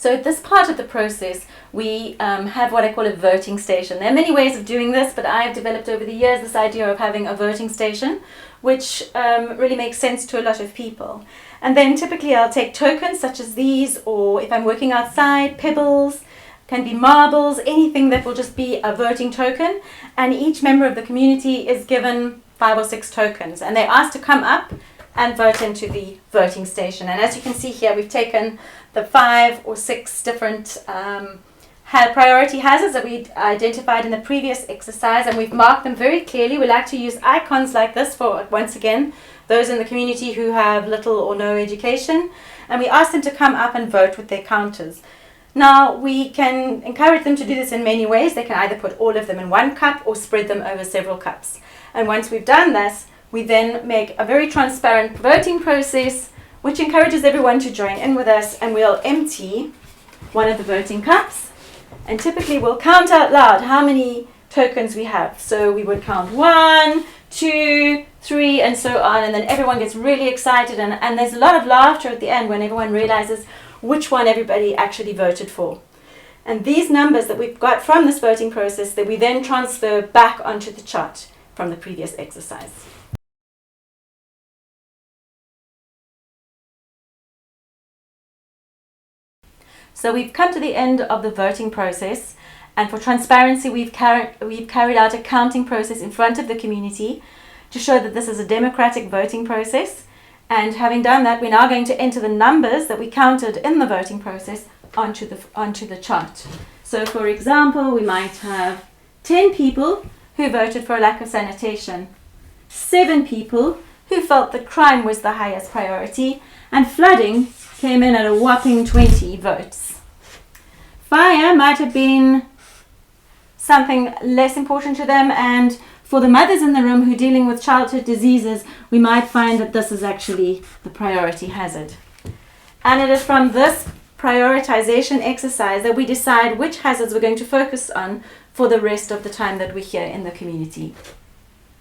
So at this part of the process, we have what I call a voting station. There are many ways of doing this, but I have developed over the years this idea of having a voting station, which really makes sense to a lot of people. And then typically I'll take tokens such as these, or if I'm working outside, pebbles, can be marbles, anything that will just be a voting token. And each member of the community is given 5 or 6 tokens, and they're asked to come up and vote into the voting station. And as you can see here, we've taken the 5 or 6 different priority hazards that we identified in the previous exercise, and we've marked them very clearly. We like to use icons like this for, once again, those in the community who have little or no education, and we ask them to come up and vote with their counters. Now, we can encourage them to do this in many ways. They can either put all of them in one cup or spread them over several cups. And once we've done this, we then make a very transparent voting process, which encourages everyone to join in with us, and we'll empty one of the voting cups, and typically we'll count out loud how many tokens we have. So we would count 1, 2, 3, and so on, and then everyone gets really excited, and there's a lot of laughter at the end when everyone realizes which one everybody actually voted for. And these numbers that we've got from this voting process that we then transfer back onto the chart from the previous exercise. So we've come to the end of the voting process, and for transparency we've carried out a counting process in front of the community to show that this is a democratic voting process. And having done that, we're now going to enter the numbers that we counted in the voting process onto the chart. So for example, we might have 10 people who voted for a lack of sanitation, 7 people who felt that crime was the highest priority, and flooding came in at a whopping 20 votes. Fire might have been something less important to them, and for the mothers in the room who are dealing with childhood diseases, we might find that this is actually the priority hazard. And it is from this prioritization exercise that we decide which hazards we're going to focus on for the rest of the time that we're here in the community.